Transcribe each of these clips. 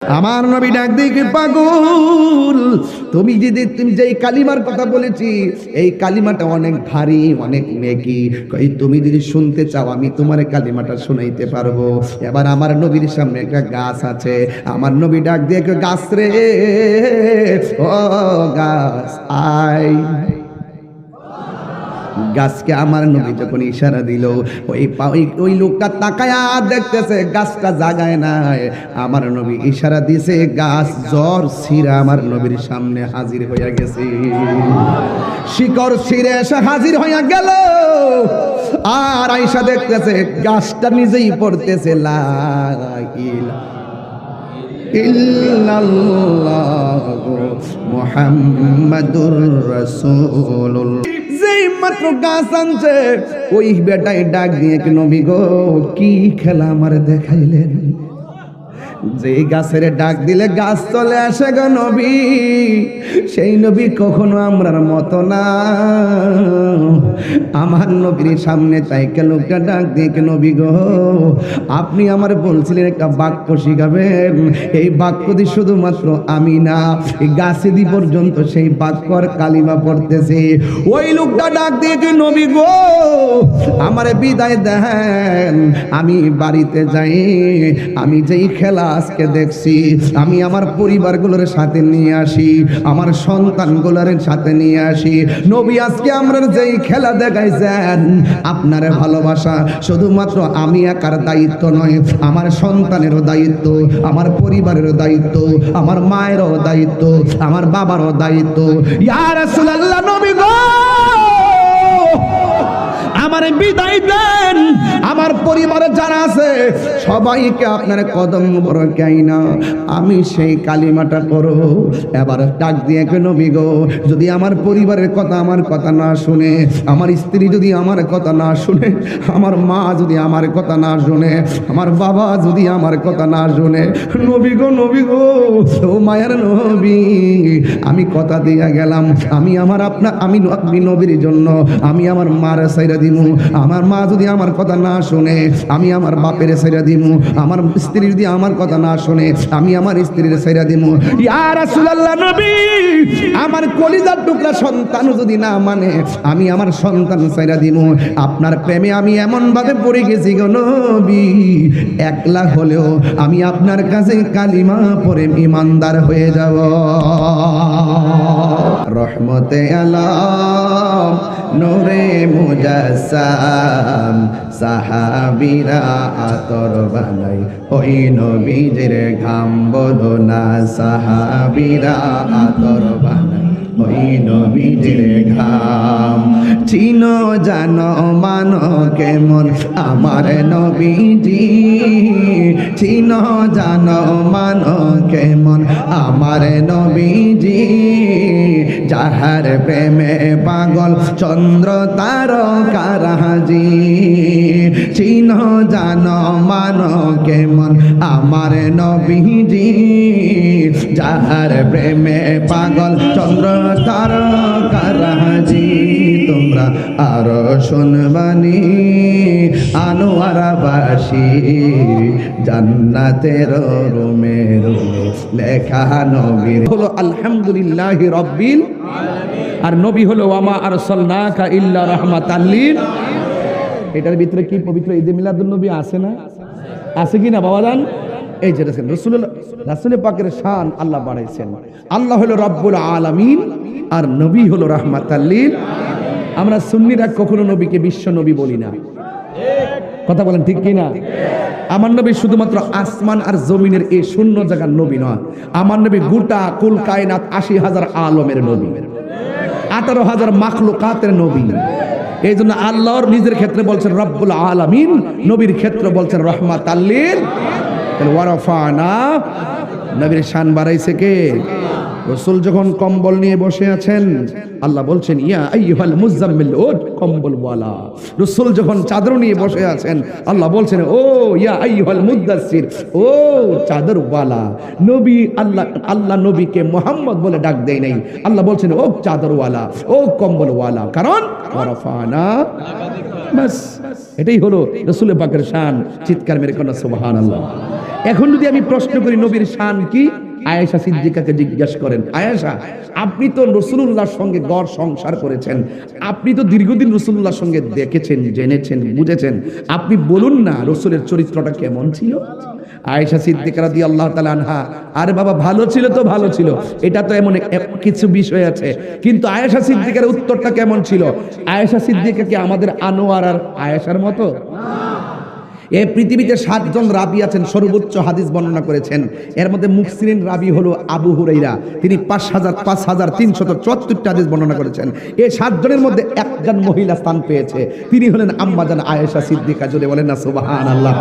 আমার নবী ডাক দিয়ে পাগল, তুমি যেই কালিমার কথা বলেছি এই কালিমাটা অনেক ভারী, অনেক নেকি। তুমি যদি শুনতে চাও আমি তোমার কালিমাটা শোনাইতে পারবো। এবার আমার নবীর সামনে একটা গাছ আছে, আমার নবী ডাক দিয়ে গাছ রে, ও গাছ আয়। গাছকে আমার নবী যখন ইশারা দিল, ওই লোকটা তাকায়া দেখতেছে গাছটা জাগায় নাই। আমার নবী ইশারা দিয়েছে, গাছ জ্বর ছিঁড়ে আমার নবীর সামনে হাজির হইয়া গেছে। শিকড় ছিঁড়ে এসে হাজির হইয়া গেল, আর আয়েশা দেখতেছে গাছটা নিজেই পড়তেছে লা ইলাহা ইল্লাল্লাহু মুহাম্মাদুর রাসূলুল্লাহ। যেই মাত্র গাছ আনছে ওই বেটাই ডাক দিয়ে নবী গো কি খেলা আমার দেখাইলেন। যে গাছের ডাক দিলে গাছ চলে আসে গো নবী, সেই নবী কখনো আমরার মতো না। আমার নবীর সামনে চাইকে লোকটা ডাক দিয়ে নবী গো আপনি আমার বলছিলেন একটা বাক্য শিখাবেন, এই বাক্য দিয়ে শুধুমাত্র আমি না এই গাছে দি পর্যন্ত সেই বাক্য আর কালিমা পড়তেছে। ওই লোকটা ডাক দিয়ে নবী গো আমারে বিদায় দেন, আমি বাড়িতে যাই। আমি যেই খেলা আজকে দেখছি আমি আমার পরিবারগুলোর সাথে নিয়ে আসি, আমার সন্তানগুলোর সাথে নিয়ে আসি। নবী আজকে আমরা যেই খেলা দেখাইছেন আপনার ভালোবাসা শুধুমাত্র আমি একার দায়িত্ব নয়, আমার সন্তানেরও দায়িত্ব, আমার পরিবারেরও দায়িত্ব, আমার মায়েরও দায়িত্ব, আমার বাবারও দায়িত্ব। ইয়া রাসূলুল্লাহ নবী গো আমার বিদায় দেন, আমার পরিবারে যারা আছে সবাইকে আপনার কদম বরকাই না আমি সেই কালিমাটা করো। এবার ডাক দিয়ে নবী গো যদি আমার পরিবারের কথা আমার কথা না শুনে, আমার স্ত্রী যদি আমার কথা না শুনে, আমার মা যদি আমার কথা না শুনে, আমার বাবা যদি আমার কথা না শুনে, নবী গো ও মায়ের নবী আমি কথা দিয়া গেলাম, আমি আমার আমি নবীর জন্য আমি আমার মার সাইরা দিব। আমার মা যদি আমার কথা না শুনে আমি আমার বাপের সাইরা দিব, আমার স্ত্রী যদি আমার কথা না শুনে আমি আমার স্ত্রীর সাইরা দিব। ইয়া রাসূলুল্লাহ নবী আমার কলিজার টুকরা সন্তান যদি না মানে আমি আমার সন্তান সাইরা দিব। আপনার প্রেমে আমি এমন ভাবে পড়ে গেছি গো নবী, একলা হলেও আমি আপনার কাছে কালিমা পড়ে ঈমানদার হয়ে যাব। রহমতে আলম নূরে মুজাসসাম সাহাবীরা আতর বানাই ওই নবীজির ঘাম বলো না, সাহাবীরা আতর বানাই ওই নবীজির ঘাম। চিনো জানো মানো কেমন আমার নবীজি, চিনো জানো মানো কেমন আমার নবীজি, যাহার প্রেমে পাগল চন্দ্র তারকারাজি। চিনো জানো মানো কেমন আমার নবীজি, যাহার প্রেমে পাগল চন্দ্র তারকারাজি। তোমরা আরো শুনবানি আনোয়ারাবাসী জান্নাতের রুমে রুমে লেখা নবীর হলো আলহামদুলিল্লাহি রাব্বিল আলামিন, আর নবী হলো ওয়ামা আরসালনাকা ইল্লা রাহমাতাল লিল। এটার ভিতরে কি পবিত্র ঈদে মিলাদুন নবী আছে না? আছে কি না বাবা জান? এই যে দেখেন রাসূল পাকের শান আল্লাহ বাড়াইছেন। আল্লাহ হলো রব্বুল আলামিন আর নবী হলো রাহমাতাল লিল। আমরা সুন্নিরা কখনো নবীকে বিশ্ব নবী বলি না, কথা বলেন ঠিক কি না? আমার নবী শুধুমাত্র আসমান আর জমিনের এই শূন্য জায়গার নবী নয়, আমার নবী গোটা কুল কায়নাত ৮০,০০০ আলমের নবী, ১৮,০০০ মাখলুকাতের নবী। এই জন্য আল্লাহর নিজের ক্ষেত্রে বলছেন রব্বুল আলামিন, নবীর ক্ষেত্রে বলছেন রাহমাতাল লিল। ওয়ারাফানা নবীর শান বাড়াইছে কে? রাসূল যখন কম্বল নিয়ে বসে আছেন আল্লাহ বলছেন ইয়া আইয়ুহাল মুযাম্মিল ও কম্বল ওয়ালা। রাসূল যখন চাদর নিয়ে বসে আছেন আল্লাহ বলছেন ও ইয়া আইয়ুহাল মুদাসসির, ও চাদর ওয়ালা। নবী আল্লাহ নবীকে মুহাম্মদ বলে ডাক দেয় নাই, আল্লাহ বলছেন ও চাদর ওয়ালা, ও কম্বল ওয়ালা, কারণ ওয়ারাফানা বাস। এটাই হলো রাসূল পাকের শান। চিৎকার মেরে কোন সুবহানাল্লাহ। এখন যদি আমি প্রশ্ন করি নবীর শান কি, আয়েশা সিদ্দিকাকে জিজ্ঞাসা করেন, আয়েশা আপনি তো রাসূলুল্লাহর সঙ্গে ঘর সংসার করেছেন, আপনি তো দীর্ঘদিন রাসূলুল্লাহর সঙ্গে দেখেছেন, জেনেছেন, বুঝেছেন, আপনি বলুন না রাসূলের চরিত্রটা কেমন ছিল? আয়েশা সিদ্দিকা রাদিয়াল্লাহু তাআলা আনহা, আরে বাবা ভালো ছিল তো ভালো ছিল, এটা তো এমন কিছু বিষয় আছে, কিন্তু আয়েশা সিদ্দিকার উত্তরটা কেমন ছিল? আয়েশা সিদ্দিকা কি আমাদের আনোয়ার আর আয়েশার মতো? এই পৃথিবীতে 7 জন রাবি আছেন, সর্বোচ্চ হাদিস বর্ণনা করেছেন। এর মধ্যে মুকসিরিন রাবি হলো আবু হুরাইরা, তিনি 5374টা হাদিস বর্ণনা করেছেন। এই 7 জনের মধ্যে একজন মহিলা স্থান পেয়েছে, তিনি হলেন আম্মা জান আয়েশা সিদ্দিকা। জোরে বলেন না সুবহানাল্লাহ।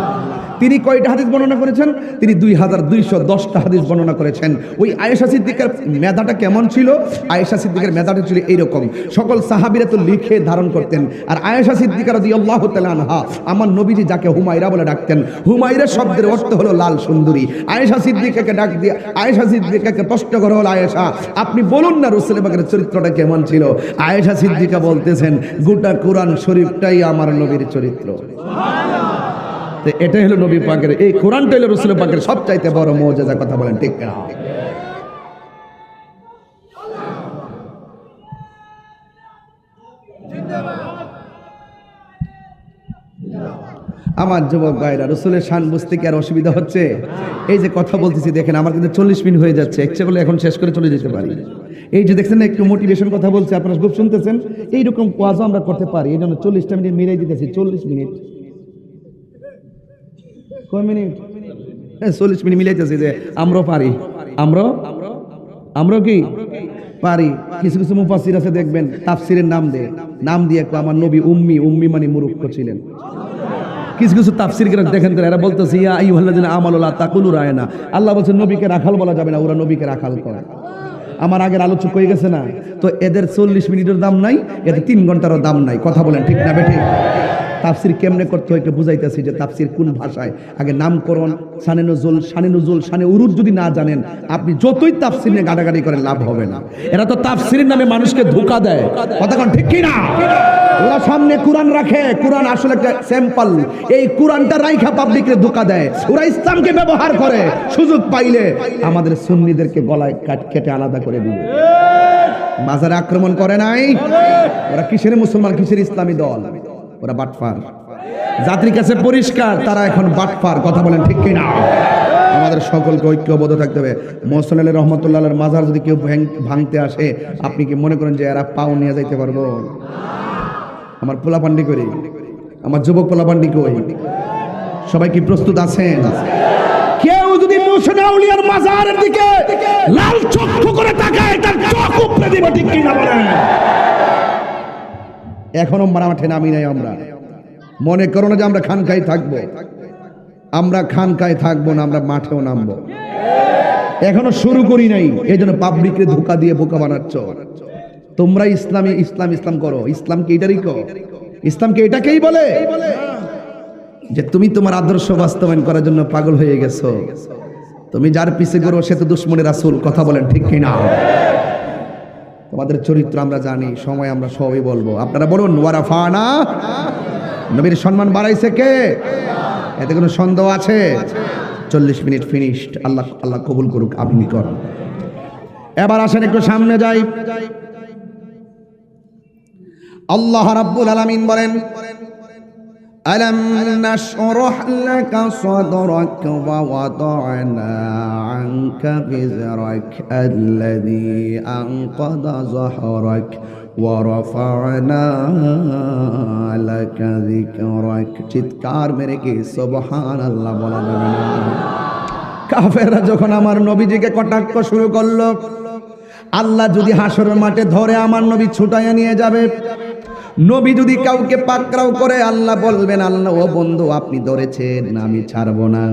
তিনি কয়টা হাদিস বর্ণনা করেছেন? তিনি 2210টা হাদিস বর্ণনা করেছেন। ওই আয়েশা সিদ্দিকার মেধাটা কেমন ছিল? আয়েশা সিদ্দিকার মেধাটা ছিল এইরকম, সকল সাহাবীরা তো লিখে ধারণ করতেন, আর আয়েশা সিদ্দিকা রাদিয়াল্লাহু তাআলা আনহা, আমার নবীজি যাকে হুমায়রা বলে ডাকতেন, হুমায়রা শব্দের অর্থ হলো লাল সুন্দরী। আয়েশা সিদ্দিকাকে ডাক দিয়ে আয়েশা সিদ্দিকাকে প্রশ্ন করা হলো, আয়েশা আপনি বলুন না রাসূল পাকের চরিত্রটা কেমন ছিল? আয়েশা সিদ্দিকা বলতেছেন, গোটা কোরআন শরীফটাই আমার নবীর চরিত্র। এটাই হলো নবী পাকের, এই কোরআনটা হলো রাসূল পাকের সবচাইতে বড় মুজিজা। কথা বলেন ঠিক না? আমার যুবক ভাইরা, রাসূলের শান বুঝতে কি আর অসুবিধা হচ্ছে? এই যে কথা বলতেছি দেখেন, আমার কিন্তু 40 মিনিট হয়ে যাচ্ছে, ইচ্ছে করলে এখন শেষ করে চলে যেতে পারি। এই যে দেখছেন না, একটু মোটিভেশন কথা বলছে, আপনারা খুব শুনতেছেন, এইরকম ওয়াজও আমরা করতে পারি। এই জন্য 40টা মিনিট মিলাই দিতেছি। 40 মিনিট কয় মিনিট? 40 মিনিট মিলাইতেছি যে আমরাও পারি, আমরাও কি পারি। কিছু কিছু মুফাসসির আছে দেখবেন তাফসীরের নাম দিয়ে আমার নবী উম্মি মানে মূর্খ ছিলেন। কিছু কিছু তাফসীর করে দেখেন তো, এরা বলতেছে ইয়া আইয়ুহাল্লাযিনা আমানু লা তাকুলু রায়না, আল্লাহ বলছেন নবীকে রাখাল বলা যাবে না, ওরা নবীকে রাখাল করে। আমার আগের আলোচক হয়ে গেছে না তো, এদের 40 মিনিটের দাম নাই, এদের 3 ঘন্টারও দাম নাই। কথা বলেন ঠিক না বেঠিক? তাফসীর কেমনে করতে হয় একটু বুঝাইতেছি, যে তাফসীর কোন ভাষায়, আগে নামকরণ, শানে নুজুল, শানে উরুদ যদি না জানেন, আপনি যতই তাফসীর নিয়ে গাড়াগাড়ি করেন লাভ হবে না। এরা তো তাফসীরের নামে মানুষকে ধোঁকা দেয়। কথা কোন ঠিক কি না? ওরা সামনে কোরআন রাখে, কোরআন আসলে একটা স্যাম্পল, এই কোরআনটা রাইখা পাবলিককে ধোঁকা দেয়। ওরা ইসলামকে ব্যবহার করে, সুযোগ পাইলে আমাদের সুন্নিদেরকে গলায় কেটে আলাদা করে দিবে। বাজারে আক্রমণ করে নাই? ওরা কিসের মুসলমান, কিসের ইসলামী দল? ওরা বাটফার। জাতির কাছে পরিষ্কার, তারা এখন বাটফার। কথা বলেন ঠিক কি না? আমাদের সকলকে ঐক্যবদ্ধ থাকতে হবে। মোহসেন আলী রহমতুল্লাহ এর মাজার যদি কেউ ভাঙতে আসে, আপনি কি মনে করেন যে এরা পাও নিয়ে যাইতে পারবো? আমার পোলাপান্ডি করি, আমার যুবক পোলাপান্ডি কই, সবাই কি প্রস্তুত আছেন? কেউ যদি মোহসেন আউলিয়ার মাজারের দিকে লাল চক্ষু করে তাকায়, তার চোখ উপড়ে দিব। ঠিক কি না বলেন? এখনো মাঠে নামি নাই। আমরা মনে করো না যে আমরা খানকায় থাকবো, আমরা খানকায় থাকবো না, আমরা মাঠেও নামবো। এখনো শুরু করি নাই, এই জন্য পাবলিককে ধোঁকা দিয়ে বোকা বানাচ্ছ। তোমরা ইসলাম করো, ইসলামকে এটারই কো, ইসলামকে এটাকেই বলে যে তুমি তোমার আদর্শ বাস্তবায়ন করার জন্য পাগল হয়ে গেছো। তুমি যার পিছে করো সে তো দুশমনের রাসূল। কথা বলেন ঠিক কিনা? তোমাদের চরিত্র আমরা জানি, সময় আমরা সবই বলবো। আপনারা বলুন ওয়ারাফানা, নবীর সম্মান বাড়াইছে কে? এতে কোনো সন্দেহ আছে? 40 মিনিট ফিনিশড। আল্লাহ কবুল করুক। আপনি করুন। এবার আসেন একটু সামনে যাই। আল্লাহ রাব্বুল আলামিন বলেন, আলাম নাশরাহ লাকা সাদরাক ওয়া ওয়াদা'না আনকা বিজরাক আল্লাযী আনকাযা যাহরাক ওয়া রাফা'না লাকা যিকরাক। চিৎকার মেরে কি সুবহানাল্লাহ বলা যাবে না? কাফেররা যখন আমার নবীজিকে কটাক্ষ শুরু করলো, আল্লাহ যদি হাসরের মাঠে ধরে আমার নবী ছুটাইয়া নিয়ে যাবে, নবী যদি কাউকে পাকড়াও করে, আল্লাহ বলবেন, আল্লাহ ও বন্ধু আপনি ধরেছেন, আমি ছাড়বো না।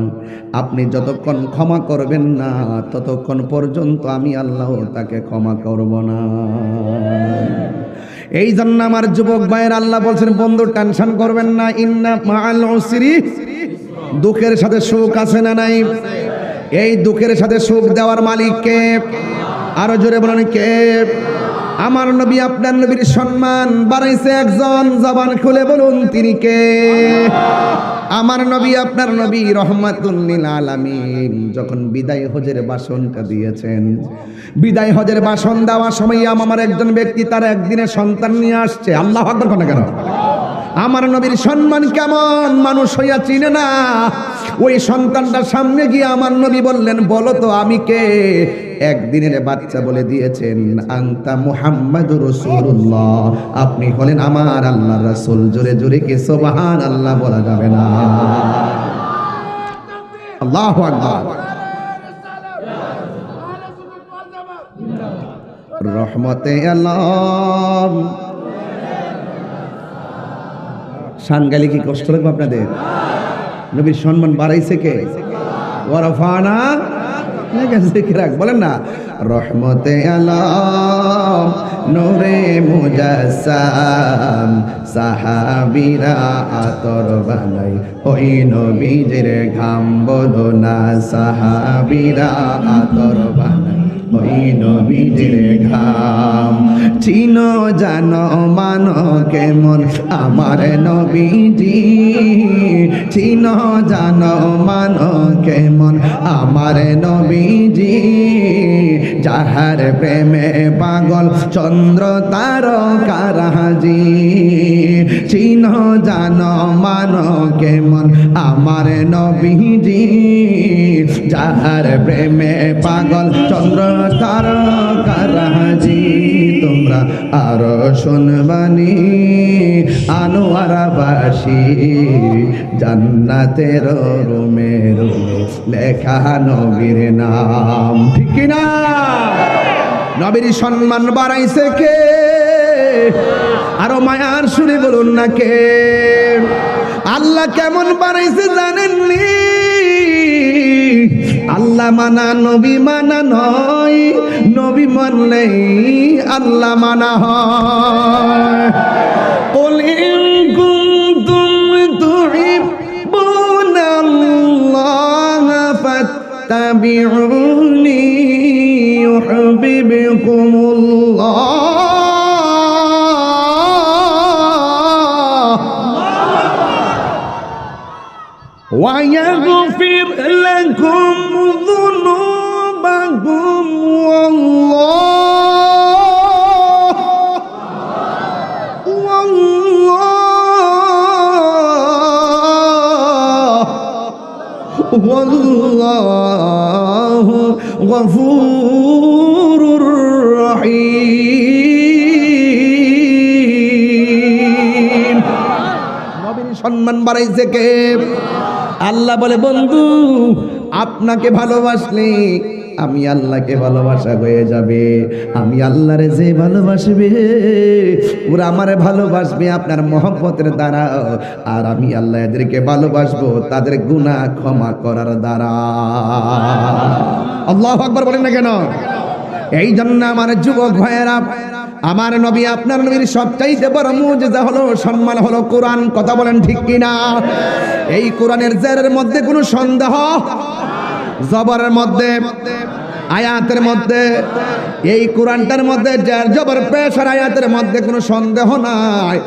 আপনি যতক্ষণ ক্ষমা করবেন না, ততক্ষণ পর্যন্ত আমি আল্লাহ তাকে ক্ষমা করব না। এই জন্য আমার যুবক ভাইয়ের আল্লাহ বলছেন, বন্ধু টেনশন করবেন না, ইন্না মাআল উসরি, দুঃখের সাথে সুখ আছে না নাই? এই দুঃখের সাথে সুখ দেওয়ার মালিক কে? আরো জোরে বলেন কে? আমার নবী আপনার নবীর সম্মান বাড়াইছে একজন, জবান খুলে বলুন তিনি কে? আমার নবী আপনার নবী রহমাতুল লিল আলামিন যখন বিদায় হজের ভাষণটা দিয়েছেন, বিদায় হজের ভাষণ দেওয়ার সময় আমার একজন ব্যক্তি তার একদিনের সন্তান নিয়ে আসছে। আল্লাহু আকবার কোন কেন? আমার নবীর সম্মান কেমন মানুষ হইয়া চিনে না। ওই সন্তানটার সামনে গিয়ে আমার নবী বললেন, বলো তো আমি কে? একদিনের বাচ্চা বলে দিয়েছেন, আনতা মুহাম্মাদুর রাসূলুল্লাহ, আপনি হলেন আমার আল্লাহর রাসূল। জোরে জোরে কি সুবহানাল্লাহ বলা যাবে না? আল্লাহু আকবার। রহমতে আলম শানগালি কি কষ্ট লাগবে আপনাদের? নবীর সম্মান বাড়াইছে কে? ওয়ারাফানা বলেন না, রহমতে আলম নূরে মুজাসসাম সাহাবীরা আতর বানাই ওই নবীজির ঘাম বলো না, সাহাবীরা আতর বানাই ওই নবীজির ঘাম। চিনো জানো মানো কেমন আমার নবীজি, চিনো জানো মানো কেমন আমার নবীজি, যাহার প্রেমে পাগল চন্দ্র তারকারাজি। চিনো জানো মানো কেমন আমার নবীজি, যাহার প্রেমে পাগল চন্দ্র তারকারাজি। তোমরা আরো শুনবানি আনোয়ারাবাসী জান্নাতের রুমে রুমে লেখা নবীর নাম। ঠিক কিনা? নবীর সম্মান বাড়াইছে কে? আরো মায়ার সুরে বলুন না কে? আল্লাহ কেমন বাড়াইছে জানেননি? আল্লাহ মানা নবী মানা নয়, নবী মানলেই আল্লাহ মানা হয়। কুল ইন কুনতুম তুহিব্বুনাল্লাহ ফাত্তাবিউনি ইউহিব্বুকুমুল্লাহ। ويغفر لكم ذنوبكم والله غفور رحيم। নবীর সম্মান বাড়াইছে কে? আল্লাহ বলে, বন্ধু আপনাকে ভালোবাসলে আমি আল্লাহকে ভালোবাসা হয়ে যাবে। আমি আল্লাহরে যে ভালোবাসবে ওরা আমারে ভালোবাসবে আপনার মহব্বতের দ্বারা, আর আমি আল্লাহ এদেরকে ভালোবাসবো তাদের গুনাহ ক্ষমা করার দ্বারা। আল্লাহু আকবার বলেন না কেন? এই জন্য আমার যুবক ভাইয়েরা, আমার নবী আপনার নবীর সবচাইতে বড় মুজিজা হলো, সম্মান হলো কোরআন। কথা বলেন ঠিক কিনা? এই কোরআনের জেরের মধ্যে কোনো সন্দেহ, জবরের মধ্যে, আয়াতের মধ্যে, এই কোরআনটার মধ্যে জের জবর পেশার আয়াতের মধ্যে কোনো সন্দেহ নাই।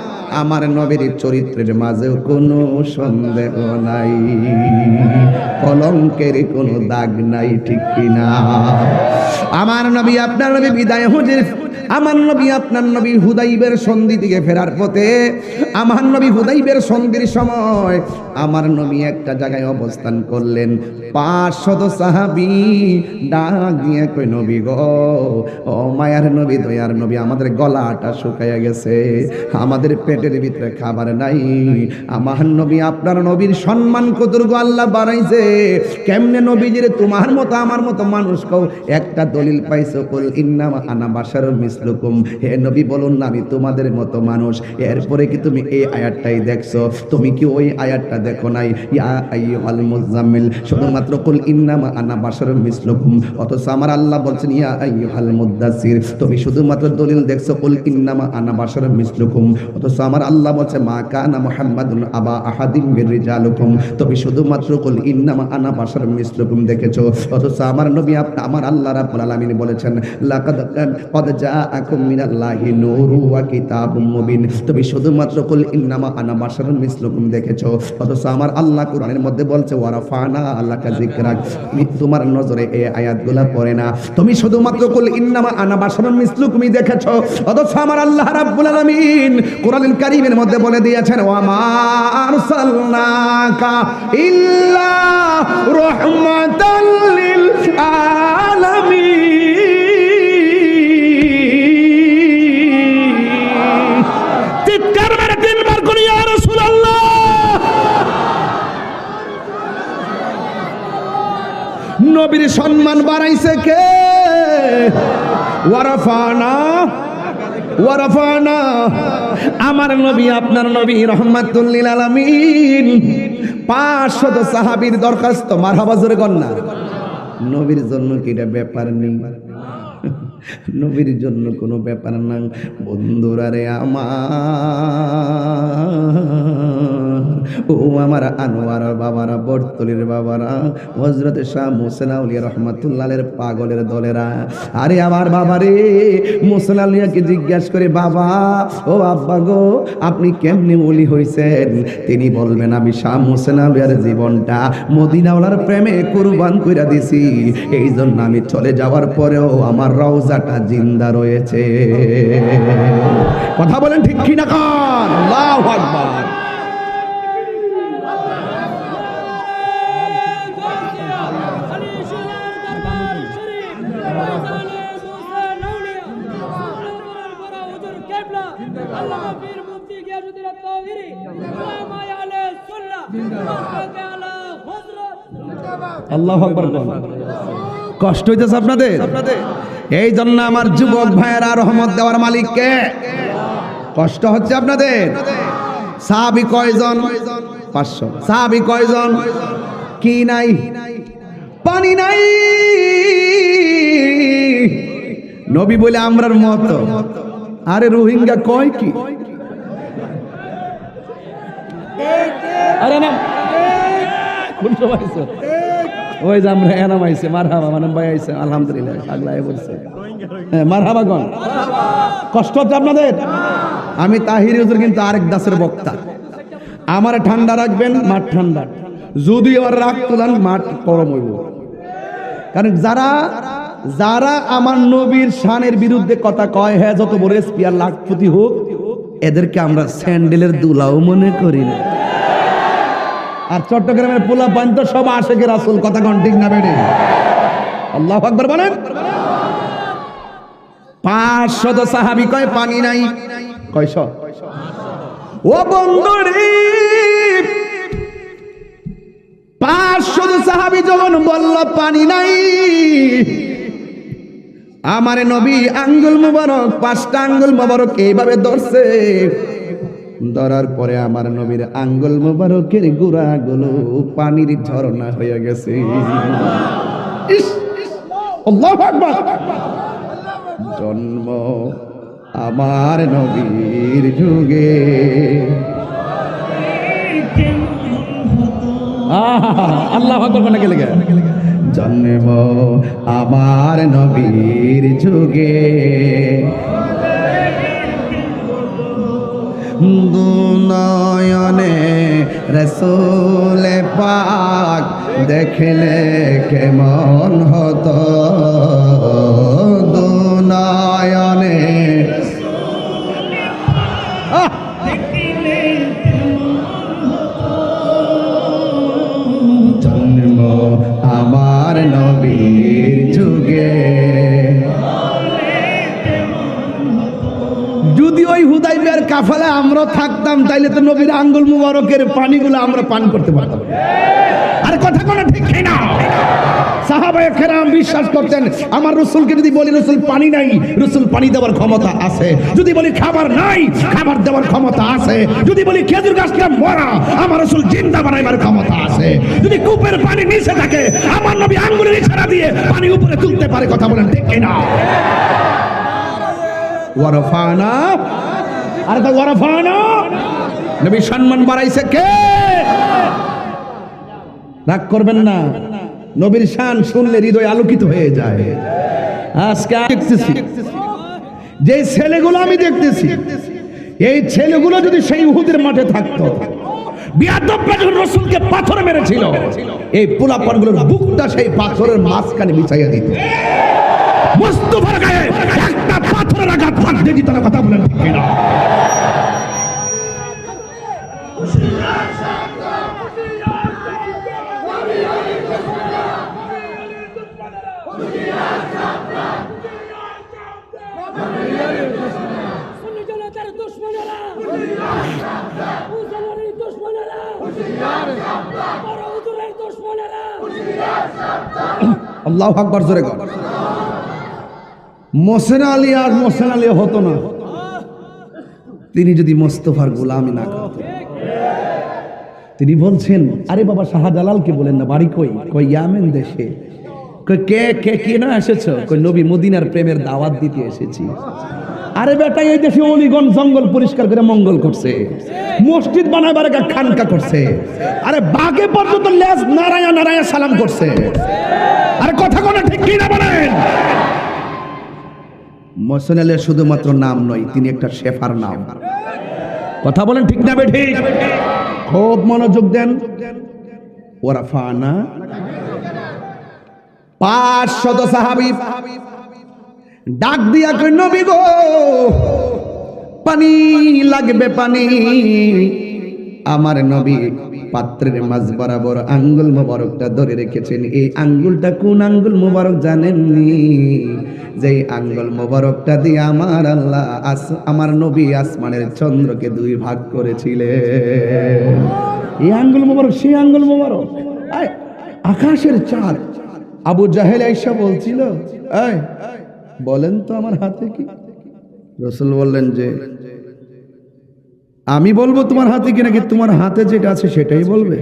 আমার নবীর চরিত্রের মাঝেও কোনো সন্দেহ নাই, কলঙ্কের কোনো দাগ নাই। ঠিক কিনা? আমার নবী আপনার নবী বিদায় হজের, আমার নবী আপনার নবী হুদাইবের সন্ধি থেকে ফেরার পথে, আমার নবী হুদাইবের সন্ধির সময় আমার নবী একটা জায়গায় অবস্থান করলেন। 500 সাহাবী ডাক দিয়ে কই, নবী গো, ও মায়ার নবী, দয়ার নবী, আমাদের গলাটা শুকাইয়া গেছে, আমাদের পেটের ভিতরে খাবার নাই। আমার নবী আপনার নবীর সম্মান কতটুকু আল্লাহ বাড়াইছে। কেমনে নবীজির তোমার মতো আমার মতো মানুষ কও একটা দলিল পাইছো? কুল ইন্নামা আনা বাশারুম মিসলুকুম। হে নবী বলুন না আমি তোমাদের মতো মানুষ। এরপরে কি তুমি এই আয়াতটাই দেখছো? তুমি কি ওই আয়াতটা দেখো নাই ইয়া আইয়ুহাল মুযাম্মিল, শুধুমাত্র কুল ইন্নামা আনা বাশারুম মিসলুকুম। অথচ আমার আল্লাহ বলছেন ইয়া আইয়ুহাল মুদ্দাসির। তুমি শুধুমাত্র দলিল দেখছো কুল ইন্নামা আনা বাশারুম মিসলুকুম, অথচ আমার আল্লাহ বলছে মা কানা মুহাম্মাদুন আবা আহাদিম মির রিজালুকুম। তুমি শুধুমাত্র কুল ইন্নামা আনা বাশারুম মিসলুকুম দেখেছো, অথচ আমার নবী আমার আল্লাহ রাব্বুল আলামিন বলেছেন লাকাদ জাআকুম মিনাল্লাহি নূরুন ওয়া কিতাবুম মুবিন। তুমি শুধুমাত্র কুল ইন্নামা আনা বাশারুম মিসলুকুম দেখেছো, অথচ আমার আল্লাহ কোরআনের মধ্যে বলছে ওয়ারাফানা লাকা যিকরাক। তোমার নজরে এই আয়াতগুলো পড়ে না, তুমি শুধুমাত্র কুল ইন্নামা আনা বাশারুম মিসলুকুম দেখেছো, অথচ আমার আল্লাহ রাব্বুল আলামিন কোরআনুল কারীমের মধ্যে বলে দিয়েছেন ওয়া মা আরসালনাকা ইল্লা রাহমাতাল লিল আলামিন। চিৎকার মেরে তিনবার করি ইয়া রাসূলুল্লাহ। নবীর সম্মান বাড়াইছে কে? ওয়ারাফানা ওয়ারাফানা। আমার নবী আপনার নবী রাহমাতুল লিল আলামিন 500 সাহাবীর দরখাস্ত মারহাবা জোরে কর না। নবীর জন্য কি এটা ব্যাপার নেই? নবীর জন্য কোনো ব্যাপার না। বন্ধুরা রে ও আমার আনোয়ার বাবারা, বরতলির বাবারা, হযরত শাহ মুহসিন আউলিয়া রাহমাতুল্লাহের পাগলের দলেরা, আরে আমার বাবারে মুহসিন আউলিয়াকে জিজ্ঞাসা করে বাবা ও আব্বা গো আপনি কেমনে ওলি হইছেন? তিনি বলবেন আমি শাহ মুহসিন আউলিয়ার জীবনটা মদিনাওয়ালার প্রেমে কুরবান কইরা দিছি, এই জন্য আমি চলে যাওয়ার পরেও আমার রওজাটা জিন্দা রয়েছে। কথা বলেন ঠিক কি না? কান আল্লাহু আকবার। আল্লাহু আকবার। কষ্ট হইতেছে আপনাদের? এই জন্য আমার যুবক ভাইয়েরা রহমত দেওয়ার মালিক কে? কষ্ট হচ্ছে আপনাদের? সাহাবী কয়জন? 500। সাহাবী কয়জন? কি নাই? পানি নাই। নবী বলে আমরার মত। আরে রোহিঙ্গা কয় কি? আরে না কোন সময় আইছো? ওই যে আমরা এনাম আইছে মারহাবা, মানে ভাই আইছে আলহামদুলিল্লাহ আগলায় বলছে মারহাবা গণ। কষ্ট হচ্ছে আপনাদের? আমি তাহির হুজুর কিন্তু আরেক দাসের বক্তা। আমার ঠান্ডা রাখবেন, মাঠ ঠান্ডা। যদি আবার রাগ তুলান মাঠ গরম হইব। কারণ যারা আমার নবীর শানের বিরুদ্ধে কথা কয়, হ্যাঁ যত বড় স্পিয়ার লাখপতি হোক, এদেরকে আমরা স্যান্ডেলের দুলাও মনে করি না। আর চট্টগ্রামের পোলা পান তো সব আশেকে রাসূল, কথা কোন ঠিক না বেড়ে? আল্লাহু আকবার বলেন। 500 সাহাবী কয় পানি নাই। কয়শ? ও বন্ধুরে 500 সাহাবী যখন বলল পানি নাই, আমার নবী আঙ্গুল মুবারক 5টা আঙ্গুল মুবারক এইভাবে ধরছে। ধরার পরে আমার নবীর আঙ্গুল মুবারকের গুড়াগুলো পানির ঝর্ণা হয়ে গেছে। আল্লাহু আকবার। জন্ম আমার নবীর যুগে, আল্লাহু আকবার কোন গেলে জন্ম আমার নবীর যুগে, দুনয়নে রাসূল পাক দেখলে কেমন হতো, দুনয়নে জন্ম আমার নবীর যুগে। যদি ওই হুদাইবিয়ার কাফেলা আমরা থাকতাম তাইলে তো নবীর আঙ্গুল মুবারকের পানিগুলো আমরা পান করতে পারতাম। আর কথা কোনো ঠিক না। সাহাবায়ে কেরাম বিশ্বাস করতেন আমার রাসূলকে যদি বলি রাসূল পানি নাই, রাসূল পানি দেওয়ার ক্ষমতা আছে। যদি বলি খাবার নাই, খাবার দেওয়ার ক্ষমতা আছে। যদি বলি খেজুর গাছটা মরা, আমার রাসূল জিন্দা বানাইবার ক্ষমতা আছে। যদি কূপের পানি নিচে থাকে, আমার নবী আঙ্গুলের ইশারা দিয়ে পানি উপরে তুলতে পারে। কথা বলেন ঠিক কিনা? ওয়ারফানা, আরে তো ওয়ারফানা, নবী সম্মান বাড়াইছে কে? রাগ করবেন না, নবীর শান শুনলে হৃদয় আলোকিত হয়ে যায়। আজকে দেখতেছি যে ছেলেগুলো আমি দেখতেছি, এই ছেলেগুলো যদি সেই উহুদের মাঠে থাকতো, বিয়াদবরা যখন রাসূলকে পাথর মেরেছিল, এই পোলাপানগুলোর বুকটা সেই পাথরের মাঝখানে বিছাইয়া দিত। মুস্তাফার গায়ে একটা পাথরের আঘাত লাগতে দিত না। কথা বলেন ঠিক কিনা? আল্লাহু আকবার, জোরে কর। মোহসেন আলী আর মোহসেন আলী হতো না তিনি যদি মোস্তফার গোলামি না করতেন। তিনি বলছেন, আরে বাবা শাহজালালকে বলেন না, বাড়ি কই? কই ইয়ামেন দেশে। কই কে কে কে না এসেছো? কই নবী মদিনার প্রেমের দাওয়াত দিতে এসেছি। আরে বেটা, এই দেশে অলিগণ জঙ্গল পরিষ্কার করে মঙ্গল করছে, মসজিদ বানাবার একটা খানকা করছে। আরে বাগে পর্যন্ত লেজ নারায়া নারায়া সালাম করছে। আরে কথা কোনা ঠিক কি না বলেন? মোহসেন আলী শুধুমাত্র নাম নয়, তিনি একটা শেফার নাম। কথা বলেন ঠিক না বেঠি? খুব মনোযোগ দেন। ওয়ারফানা 500 সাহাবী ডাক দিয়া কই নবী গো, পানি লাগবে পানি। আমার নবী পাত্রের মাঝ বরাবর আঙ্গুল মোবারকটা ধরে রেখেছেন। এই আঙ্গুলটা কোন আঙ্গুল মোবারক জানেননি? যে আঙ্গুল মোবারকটা দিয়ে আমার আল্লাহ আমার নবী আসমানের চন্দ্রকে 2 ভাগ করেছিলেন। এই আঙ্গুল মোবারক সেই আঙ্গুল মোবারক, আকাশের চাঁদ। আবু জাহেল আয়েশা বলছিল, এই বলেন তো আমার হাতে কি? রাসূল বললেন যে আমি বলবো তোমার হাতে কি, নাকি তোমার হাতে যেটা আছে সেটাই বলবে?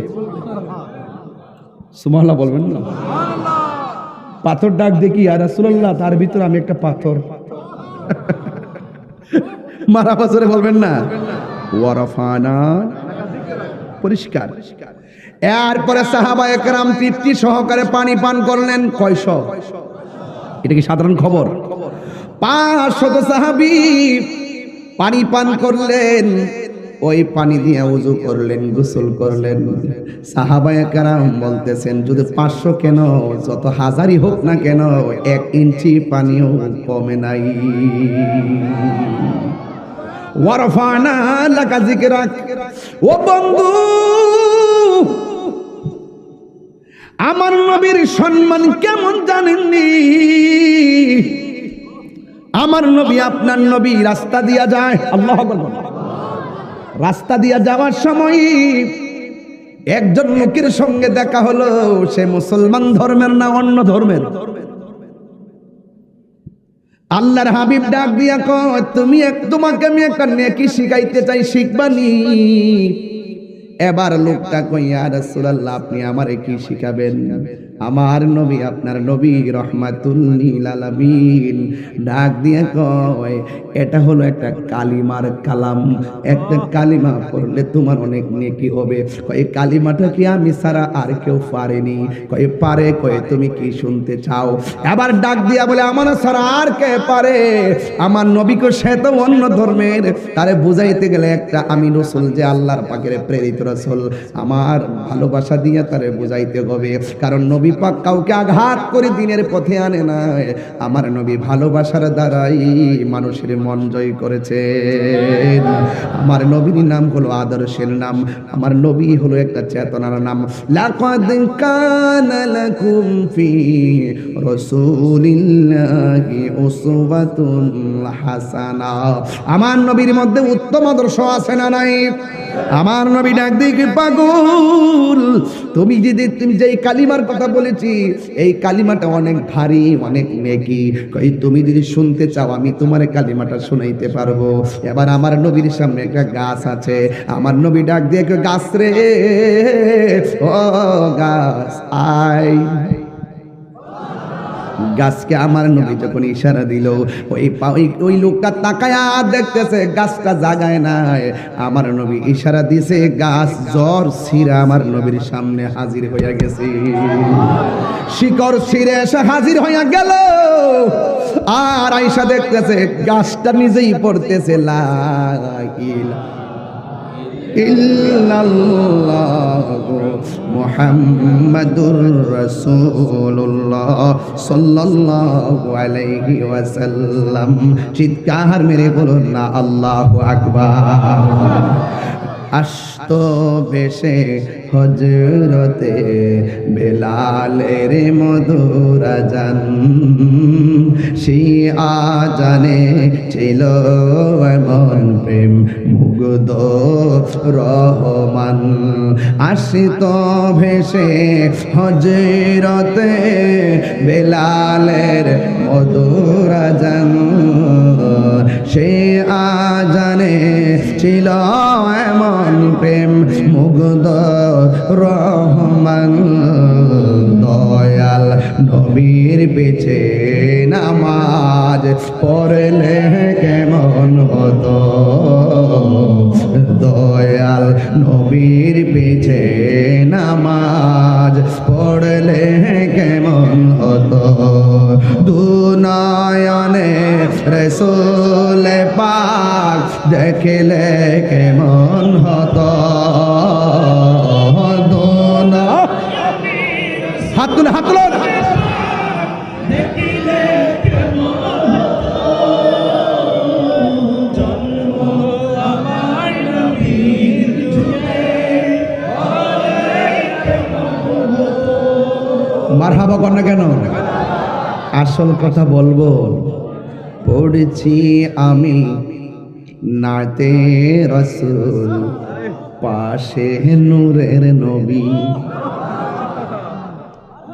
সুবহানাল্লাহ বলবেন না? পাথর ডাক দেখি, ইয়া রাসূলুল্লাহ তার ভিতর আমি একটা পাথর। মারা পাথরে বলবেন না? ওয়ারফানা পরিষ্কার। এরপরে সাহাবায়ে কেরাম তৃপ্তি সহকারে পানি পান করলেন। কয়শ? এটা কি সাধারণ খবর? 500 সাহাবী পানি পান করলেন। ওই পানি দিয়ে ওযু করলেন, গোসল করলেন। সাহাবায়ে কেরাম বলতেছেন, যদি 500 কেন, যত হাজারই হোক না কেন, 1 ইঞ্চি পানিও কমে নাই। ওয়ারফানা লাকা যিকরাক। ও বন্ধু, আমার নবীর সম্মান কেমন জানেননি? আমার নবী, আপনার নবী রাস্তা দিয়া যায়, আল্লাহু আকবার। রাস্তা দিয়া যাওয়ার সময় একজন লোকের সঙ্গে দেখা হলো। সে মুসলমান ধর্মের না অন্য ধর্মের? আল্লাহর হাবিব ডাক দিয়া কয়, তোমাকে আমি একটা নেকি শিখাইতে চাই, শিখবানি? এবার লোকটা কই, ইয়া রাসূলুল্লাহ আপনি আমারে কি শিখাবেন? আমার নবী, আপনার নবী রাহমাতুল লিল আলামিন ডাক দিয়ে কয়, এটা হলো একটা কালিমার কালাম। একটা কালিমা পড়লে তোমার অনেক নেকি হবে। কয় কালিমাটা কি আমি ছাড়া আর কেউ পারেনি? কয় পারে। কয় তুমি কি শুনতে চাও? এবার ডাক দিয়া বলে, আমার ছাড়া আর কে পারে? আমার নবীকে, সে তো অন্য ধর্মের। তারে বুঝাইতে গেলে একটা আমি রাসূল যে আল্লাহর পাকের প্রেরিত রাসূল, আমার ভালোবাসা দিয়া তারে বুঝাইতে হবে। কারণ নবী পাক কাউকে আঘাত করে দিনের পথে আনে না। আমার নবী ভালোবাসার দ্বারাই মানুষের মন জয় করেছেন। আমার নবীর নাম হলো আদর্শের নাম। আমার নবী হলো একটা চেতনার নাম। লাকাদ কানা লাকুম ফি রাসূলিল্লাহি উসওয়াতুন হাসানা। আমার নবীর মধ্যে উত্তম আদর্শ আছে না নাই? আমার নবী ডাক দিয়ে পাগল, তুমি যেই কালিমার কথা বলেছি এই কালিমাটা অনেক ভারী, অনেক নেকি। কই তুমি যদি শুনতে চাও আমি তোমার কালিমাটা শোনাইতে পারবো। এবার আমার নবীর সামনে একটা গাছ আছে, আমার নবী ডাক দিয়ে গাছ রে ও গাছ আয়। গাছকে আমার নবী যখন ইশারা দিল, ওই লোকটা তাকায়া দেখতেছে গাছটা জাগায় নাই। আমার নবী ইশারা দিছে, গাছ জ্বর ছিঁড়ে আমার নবীর সামনে হাজির হইয়া গেছে। শিকড় ছিঁড়ে এসে হাজির হইয়া গেল, আর আয়েশা দেখতেছে গাছটা নিজেই পড়তেছে লা ইলাহা ইল্লাল্লাহু মুহাম্মাদুর রাসূলুল্লাহ সাল্লাল্লাহু আলাইহি ওয়াসাল্লাম। চিৎকার মেরে বলুন না আল্লাহু আকবার। আস্ত বেশে হজরতে বেলালের মধুর আজান, সেই আজানে ছিল এমন প্রেম মুগ্ধ রহমান। আসিত ভেসে হজরতে বেলালের মধুর আজান, সে আজানে ছিল এমন প্রেম মুগ্ধ রহমান। দয়াল নবীর পিছে নামাজ পড়লে কেমন হতো, দয়াল নবীর পিছে নামাজ পড়লে কেমন হতো। দুনয়নে রাসূল পাক দেখলে কেমন হতো। হাত তুলে হাত তুলে মারহাবা কর না কেন? আসল কথা বলবো, পড়েছি আমি নাতে রাসূল পাশে নূরের নবী।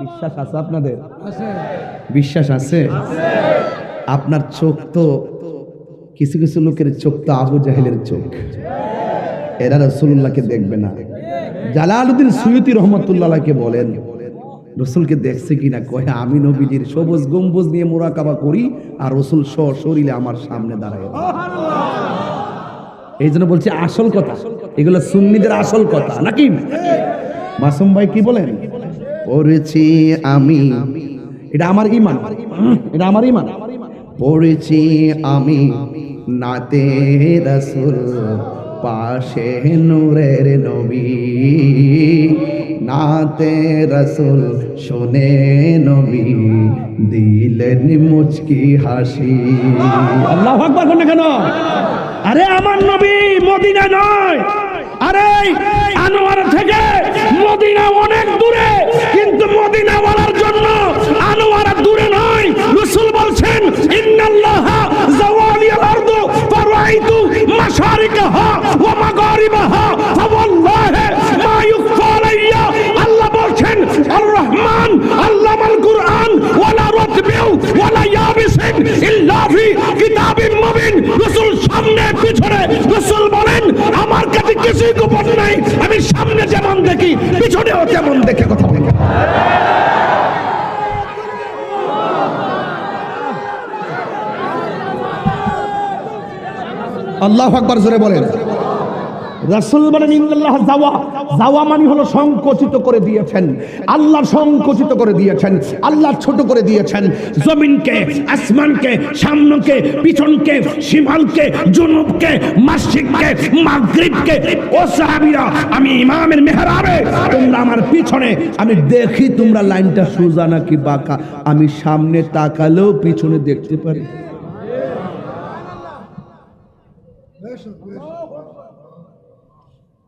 বিশ্বাস আছে আপনাদের? বিশ্বাস আছে? আপনার চোখ তো কিছু কিছু লোকের চোখ তো আবু জাহেলের চোখ, এরা রাসূলুল্লাহকে দেখবে না। জালালউদ্দিন সুয়ুতি রহমাতুল্লাহকে বলেন রসুলকে দেখছে কিনা, কয় আমি নবীজির সবুজ গম্বুজ নিয়ে মুরাকাবা করি আর রসুল সশরীরে আমার সামনে দাঁড়ায়। এই জন্য বলছি আসল কথা, এগুলো সুন্নিদের আসল কথা নাকি? মাসুম ভাই কি বলেন? পড়েছি আমি, এটা আমার ঈমান, এটা আমার ঈমান। পড়েছি আমি নাতে রাসূল পাশে নূরের নবী, নাতে রাসূল শুনে নবী দিলেন মুচকি হাসি। আল্লাহু আকবার বলেন কেন? আরে আমার নবী মদিনা নয়, আরে আনোয়ারা থেকে মদিনা অনেক দূরে, কিন্তু মদিনা বলার জন্য আনোয়ারা দূরে নয়। রাসূল বলছেন ইন্নাল্লাহা যাওয়ালিয়াল আরদু ফারাইতু মাশারিকাহা ওয়া মাগারিবাহা ফাওয়াল্লাহি মা ইউখফা আলাইয়া। আল্লাহ বলছেন আর রহমান আল্লামাল কুরআন ওয়ালা রাতবিউ ওয়ালা ইয়াবিসিন ইল্লা ফি কিতাবিম মুবিন। রাসূল সামনে পিছনে, রাসূল বলেন আমার কাছে কিছুই গোপন নাই, আমি সামনে যেমন দেখি পিছনেও তেমন দেখে কথা বলি। আল্লাহু আকবার জোরে বলেন। রাসূল বলেন ইন্নাল্লাহ যাওয়া, যাওয়া মানে হলো সংকুচিত করে দিয়েছেন, আল্লাহ সংকুচিত করে দিয়েছেন, আল্লাহ ছোট করে দিয়েছেন। জমিনকে, আসমানকে, সামনেকে, পিছনকে, শিমালকে, জুনুবকে, মাশরিককে, মাগরিবকে। ও সাহাবীরা, আমি ইমামের মেহরাবে, তোমরা আমার পিছনে, আমি দেখি তোমরা লাইনটা সোজা নাকি বাঁকা, আমি সামনে তাকালেও পিছনে দেখতে পারি।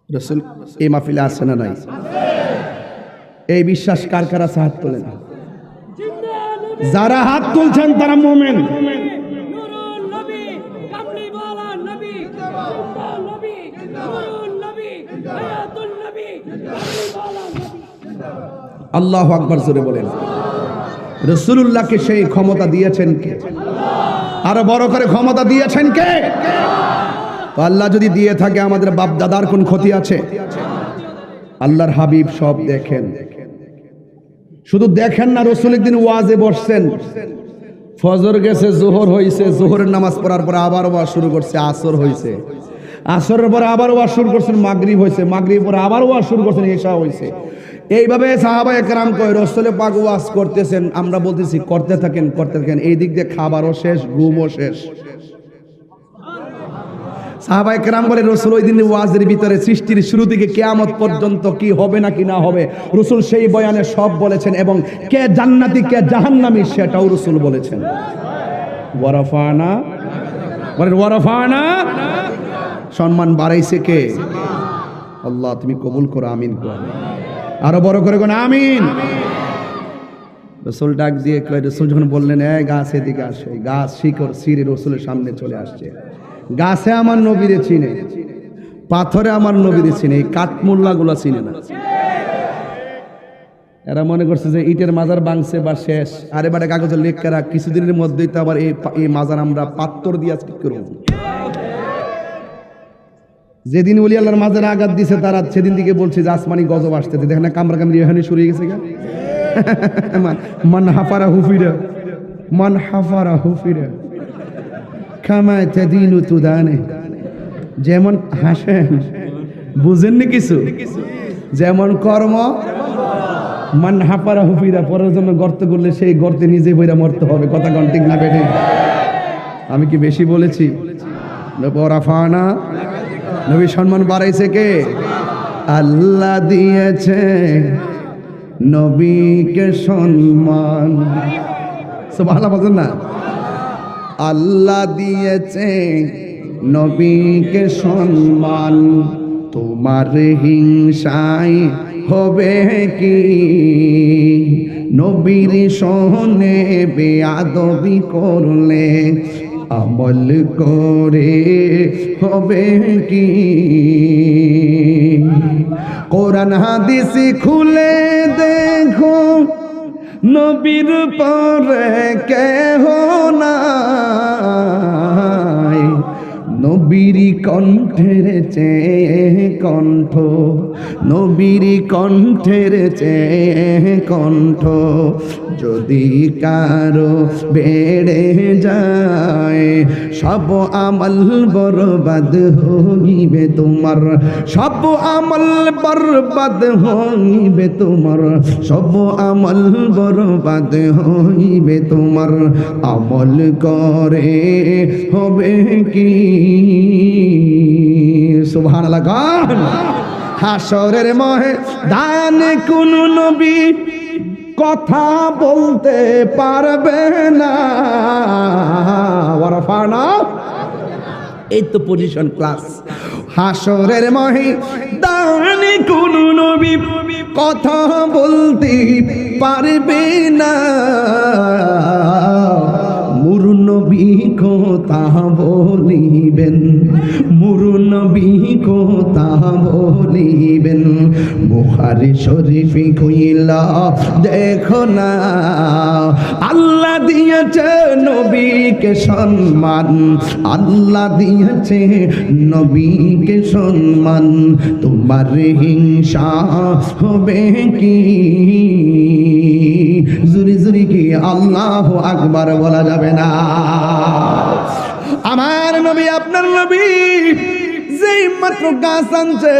রাসূল এই মাহফিলে আছে না নাই? এই বিশ্বাস কার কার আছে হাত তোলেন। যারা হাত তুলছেন তারা মুমিন। আল্লাহু আকবার জোরে বলেন। রাসূলুল্লাহকে সেই ক্ষমতা দিয়েছেন কে? আরো বড় করে ক্ষমতা দিয়েছেন কে? তো আল্লাহ যদি দিয়ে থাকে আমাদের বাপ দাদার কোন ক্ষতি আছে? আল্লাহর হাবিব সব দেখেন, শুধু দেখেন না, রাসূল একদিন ওয়াজে বসছেন, ফজর গেছে, যোহর হইছে, যোহরের নামাজ পড়ার পর আবার ওয়াজ শুরু করছে, আসর হইছে, আসরের পরে আবার ওয়াজ শুরু করছেন, মাগরিব হইছে, মাগরিব পরে আবার ওয়াজ শুরু করছেন, ইশা হইছে। এইভাবে সাহাবায়ে কেরাম কয় রাসূল পাক ওয়াজ করতেছেন, আমরা বলতেছি করতে থাকেন করতে থাকেন, এই দিক দিয়ে খাবারও শেষ, ঘুমও শেষ। সাহাবায়ে কেরাম বলে রাসূল ওই দিন ওয়াজের ভিতরে সৃষ্টির শুরু থেকে কিয়ামত পর্যন্ত কি হবে না কি না হবে রাসূল সেই বয়ানে সব বলেছেন, এবং কে জান্নাতি কে জাহান্নামী সেটাও রাসূল বলেছেন। ওয়ারাফানা, বলেন ওয়ারাফানা, সম্মান বাড়াইছে কে? আল্লাহ তুমি কবুল করো, আমিন করো, আরো বড় করে কোন আমিন। রাসূল ডাক দিয়ে কয়, রাসূল যখন বললেন এই গাছ এদিকে আসো, গাছ শিকড় ছিঁড়ে রাসূলের সামনে চলে আসছে। গাছে আমার নবীরে চিনে, পাথরে আমার নবীরে চিনে, এই কাঠমোল্লাগুলো চিনে না। এরা মনে করছে যে ইটের মাজার ভাঙছে বা শেষ, আরে বাড়ে কাগজে লেখা রাখ, কিছুদিনের মধ্যেই তো আবার এই মাজার আমরা পাথর দিয়ে ঠিক করব। যেদিন ওলি আল্লাহর মাজারে আঘাত দিছে তারা সেদিন থেকে বলছে যে আসমানি গজব আসতেছে, দেখেন না কামরা কামড়ি এখানে শুরু হয়ে গেছে। মান হাফারা হুফিরা, মান হাফারা হুফিরা কামা তাদিনু তুদানে। যেমন হাসেন বুঝেননি কিছু, যেমন কর্ম। মান হাফারা হুফিরা, পরের জন্য গর্ত করলে সেই গর্তে নিজে বইরা মরতে হবে। কথা কোন ঠিক না বেঠে? আমি কি বেশি বলেছি? ওয়ারাফানা, নবী সম্মান বাড়াইছে কে? আল্লাহ দিয়েছে নবীকে সম্মান। সুবহানাল্লাহ বলেন না? আল্লাহ দিয়েছে নবীকে সম্মান, তোমার হিংসায় হবে কি? নবীর সনে বেয়াদবি করলে আমল করে হবে কি? কোরআন হাদিস খুলে দেখো, নবীর পরে কেহ নাই। নবীর কণ্ঠের চেয়ে কণ্ঠ, নবীর কণ্ঠের চেয়ে কণ্ঠ যদি কারো বেড়ে যায়, সব আমল বরবাদ হইবে তোমার, সব আমল বরবাদ হইবে তোমার, সব আমল বরবাদ হইবে তোমার। আমল করে হবে কি? সুবহানাল্লাহ গান। হাসরের ময়দানে কোন নবী কথা বলতে পারবে না। ওয়ারাফানা, এই তো পজিশন ক্লাস। হাসরের ময়দানে কোন নবী কথা বলতে পারবে না। মুরু নবী কথা বলিবেন, মুরু নবী কথা বলিবেন। বুখারী শরীফে কইলা দেখো না, আল্লাহ দিয়েছে নবীকে সম্মান, আল্লাহ দিয়েছে নবীকে সম্মান। তোমার হিংসা হবে কি? জুরি জুরি কি আল্লাহু আকবার বলা যাবে না? আমার নবী, আপনার নবী যেই মাত্র গাছ আনছে,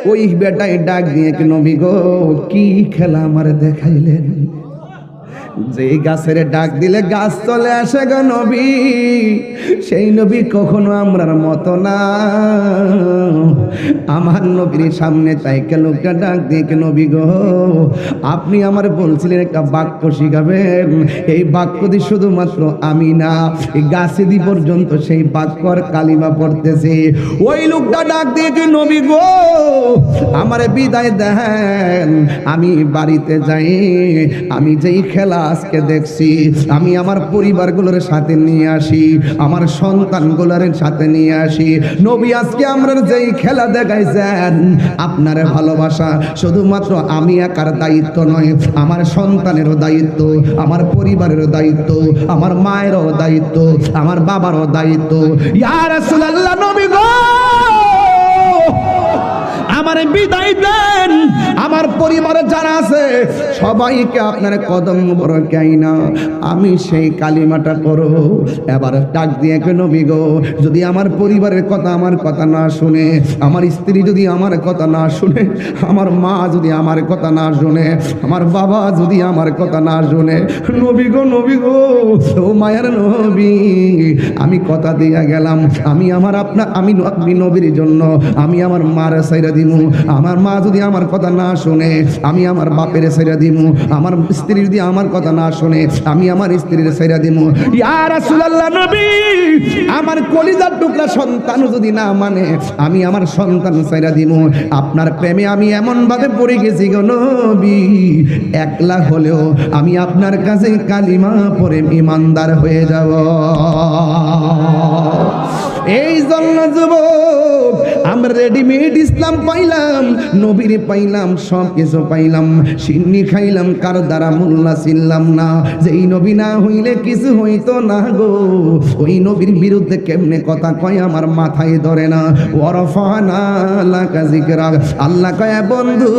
ওই বেটাই ডাক দিয়ে কি নবী গো কি খেলা আমার দেখাইলেন? যে গাছের ডাক দিলে গাছ চলে আসে গো নবী, সেই নবী কখনো আমরার মতো না। আমার নবীর সামনে তাইকে লোকটা ডাক দিয়ে কে নবী গো আপনি আমার বলছিলেন একটা বাক্য শিখাবেন, এই বাক্যটি শুধুমাত্র আমি না, এই গাছে দি পর্যন্ত সেই বাক্যর কালিমা পড়তেছে। ওই লোকটা ডাক দিয়ে কে নবী গো আমারে বিদায় দেন, আমি বাড়িতে যাই, আমি যেই খেলা আজকে দেখছি আমি আমার পরিবারগুলোর সাথে নিয়ে আসি, আমার সন্তানগুলোর সাথে নিয়ে আসি। নবী আজকে আমরা যেই খেলা দেখাইছেন, আপনার ভালোবাসা শুধুমাত্র আমি একার দায়িত্ব নয়, আমার সন্তানেরও দায়িত্ব, আমার পরিবারেরও দায়িত্ব, আমার মায়েরও দায়িত্ব, আমার বাবারও দায়িত্ব। ইয়া রাসূলুল্লাহ, নবী গো আমারে বিদায় দেন, আমার পরিবারে যারা আছে সবাইকে আপনার কদম মোবারকে আইনা আমি সেই কালিমাটা করব। এবার ডাক দিয়ে কে নবী গো, যদি আমার পরিবারের কথা আমার কথা না শুনে, আমার স্ত্রী যদি আমার কথা না শুনে, আমার মা যদি আমার কথা না শুনে, আমার বাবা যদি আমার কথা না শুনে, নবী গো নবী গো, ও মায়ের নবী, আমি কথা দিয়া গেলাম, আমি আমার আমি নবীর জন্য আমি আমার মার সাইরা দিব। আমার মা যদি আমার কথা না শুনে, আমি আমার বাপের সাইরা দিব। আমার স্ত্রী যদি আমার কথা না শুনে, আমি আমার স্ত্রীর সাইরা দিব। ইয়া রাসূলুল্লাহ, নবী আমার কলিজার টুকরা সন্তান যদি না মানে, আমি আমার সন্তান সাইরা দিব। আপনার প্রেমে আমি এমন ভাবে পড়ে গেছি গো নবী, একলা হলেও আমি আপনার কাছে কালিমা পড়ে ঈমানদার হয়ে যাব। এই জন্য যুবক আমরা রেডিমেড ইসলাম পাইলাম, নবীরে পাইলাম, সব কিছু পাইলাম, সিন্নি খাইলাম, কার দ্বারা মোল্লা ছিলাম না। যেই নবী না হইলে কিছু হইতো না গো, ওই নবীর বিরুদ্ধে কেমনে কথা কয় আমার মাথায় ধরে না। ওয়ারফানা লাকা যিকরা, আল্লাহ কয় বন্ধু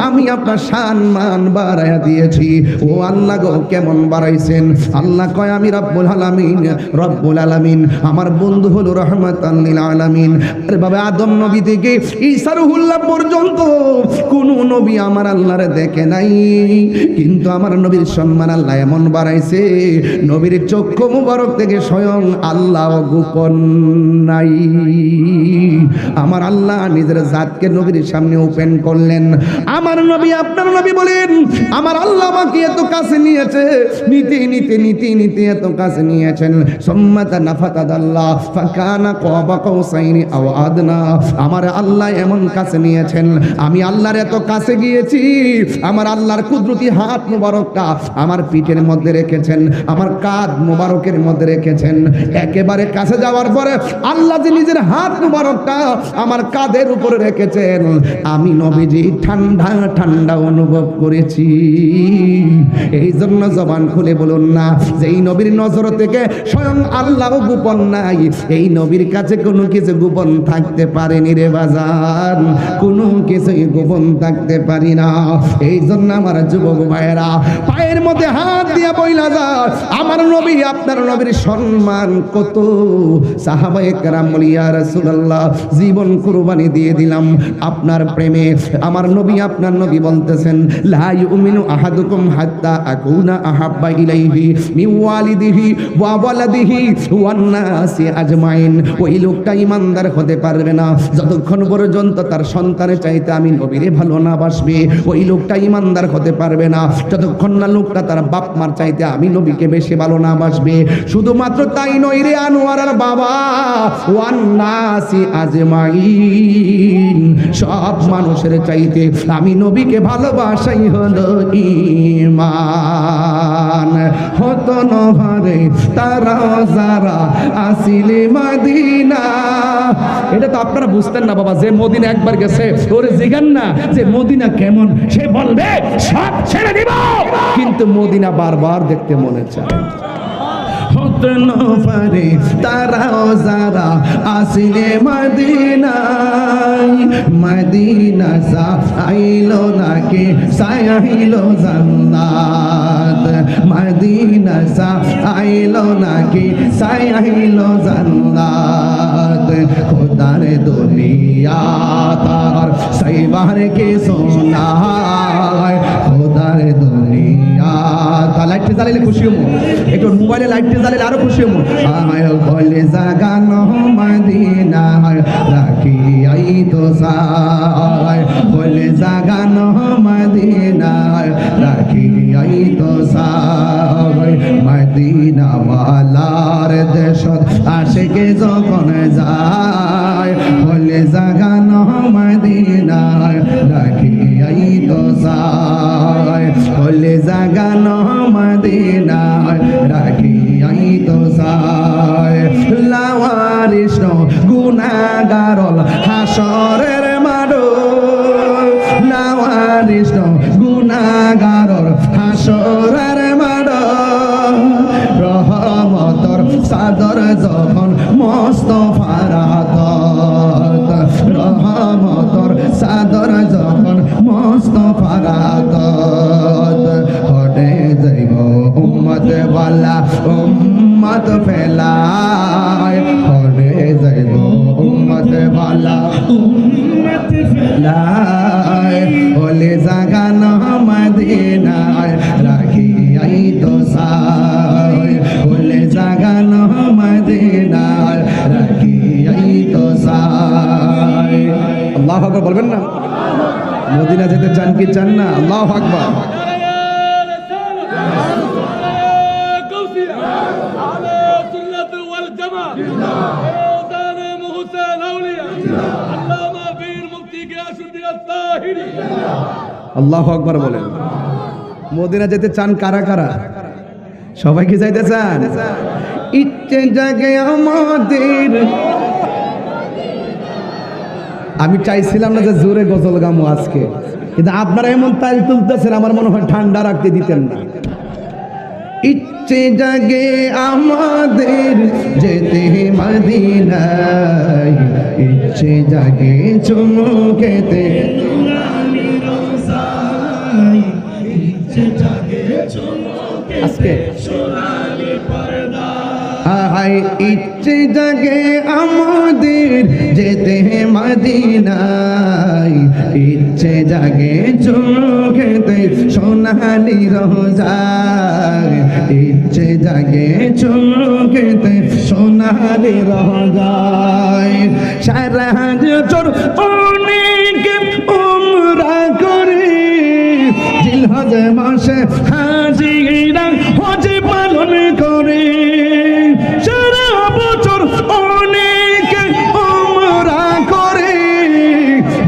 আমি আপনার সম্মান বাড়ায়া দিয়েছি। ও আল্লাহ গো কেমন বাড়াইছেন? আল্লাহ কয় আমি রব্বুল আলামিন, রব্বুল আলামিন আমার বন্ধু হলো রহমাতাল লিল আলামিন। আরে বাবা, আদম নবী থেকে ঈসা রুহুল্লাহ পর্যন্ত কোন নবী আমার আল্লাহরে দেখে নাই, কিন্তু আমার নবীর সম্মান আল্লাহ এমন বাড়াইছে, নবীর চক্ষু মুবারক থেকে স্বয়ং আল্লাহ গোপন নাই। আমার আল্লাহ নিজের জাতকে নবীর সামনে ওপেন করলেন। আমার নবী, আপনার নবী বলেন আমার আল্লাহ আমাকে এত কাছে নিয়েছে, নিতে নিতে নিতে নিতে এত কাছে নিয়েছেন। সুম্মাতা নাফাতাদাল্লাহ ফাকানা কাবা কাউসাইনি আও আদনা। আমার আল্লাহ এমন কাছে নিয়েছেন, আমি আল্লাহর এত কাছে গিয়েছি, আমার আল্লাহর কুদরতি হাত মুবারকটা আমার পিঠের মধ্যে রেখেছেন, আমার কাঁধ মুবারকের মধ্যে রেখেছেন। একেবারে কাছে যাওয়ার পরে আল্লাহ যে নিজের হাত মুবারকটা আমার কাঁধের উপরে রেখেছেন, আমি নবীজি ঠান্ডা ঠান্ডা অনুভব করেছি। এই জন্য জবান খুলে বলুন না যে এই নবীর নজর থেকে স্বয়ং আল্লাহ গোপন নাই। এই নবীর কাছে কোনো কিছু গোপন থাকতে পারেনি রে বাজান, কোনো কিছুই গোপন থাকতে পারি না। এই জন্য আমার যুবক ভাইয়েরা পায়ের মধ্যে হাত দিয়ে বইলা যায় আমার নবী, আপনার নবীর সম্মান কত। সাহাবায়ে কেরাম বলি ইয়া রাসূলুল্লাহ জীবন কুরবানি দিয়ে দিলাম আপনার প্রেমে। আমার নবী, আপনার নবী বলতেছেন লা ইউমিনু আহাদুকুম হাত্তা আকুনা আহাব্বা ইলাইহি মিন ওয়ালিদিহি ওয়া ওয়ালাদিহি ওয়ান নাসি আজমাইন। ওই লোকটা ইমানদার হতে পারবে না যতক্ষণ পর্যন্ত তার সন্তানের চাইতে আমি নবীরে ভালো না বাসবে। ওই লোকটা ইমানদার হতে পারবে না যতক্ষণ না লোকটা তার বাপ মার চাইতে আমি নবীকে বেশি ভালো না বাসবে। শুধুমাত্র তাই নয় রে আনোয়ারের বাবা, ওয়ান নাসি আজমাইন, সব মানুষের চাইতে আমি নবীকে ভালোবাসাই হলো ঈমান। হতো নভারে তারা যারা আসিলে মদিনা। এটা তো আপনারা বুঝতেন না বাবা, যে মদিনা একবার গেছে ওরে জিগান না যে মদিনা কেমন, সে বলবে সব ছেড়ে দিব, কিন্তু মদিনা বারবার দেখতে মনে চায়। হতে না পারে তারাও যারা আসিলে মদিনায়, মদিনা সাইলো নাকি সাইলো জান্নাত, মদিনা সাইলো নাকি সাইলো জান্নাত। খোদার দুনিয়া তার সাইবার কে সোনা, খোদার দুনিয়া। লাইট জ্বালাইলে খুশি হবো, একটু মোবাইলে লাইট জ্বালাইলে আরো খুশি হবো। আমায় বলে জাগানো মদিনা রাখি আই তো সাই, বলে জাগানো মদিনা রাখি আই তো সাই। মদিনা ওয়ালার দেশ আশিকে যখন যায়, বলে জাগানো মদিনা রাখি আই তো সাই। হলে জাগানো মদিনায় রাখিয়াই তো সায় লাওয়ারিস গুনাহগারল হাসরের মাঠে লাওয়ারিস গুনাহগারল হাসরের মাঠে রহমতর সাদর যখন মুস্তাফার হাতত রহমতর সাদর যখন মুস্তাফার হাতত হটে যাইব উম্মত ওয়ালা উম্মত ফেলায় হটে যাইব উম্মত ওয়ালা উম্মত ফেলায় ওলে জাগানো মদিনায় রাখিয়াই তো সায় ওলে জাগানো মদিনায় রাখিয়াই তো সায় আল্লাহু আকবার বলবেন না মদিনা যেতে চান কি চান না আল্লাহু আকবার আল্লাহু আকবার বলেন মদিনা যেতে চান কারা কারা সবাই কি যাইতে চান ইচ্ছে জাগে আমাদের আমি চাইছিলাম না যে জোরে গজল গামো আজকে কিন্তু আপনারা এমন তাল তুলতেছেন আমার মনে হয় ঠান্ডা রাখতে দিতেন না ইচ্ছে জাগে আমাদের যেতে মদিনায় ইচ্ছে জাগে চুমুকেতে আজকে ইচ্ছে জাগে আমাদের যেতে মদিনায় ইচ্ছে জাগে চোখেতে সোনালি রোজায় ইচ্ছে জাগে চোখেতে সোনালি রোজায় সারা বছর অনেক উমরা করে জিলহজ মাসে হাজিরা হজ পালন করে সারা বছর অনেক উমরা করে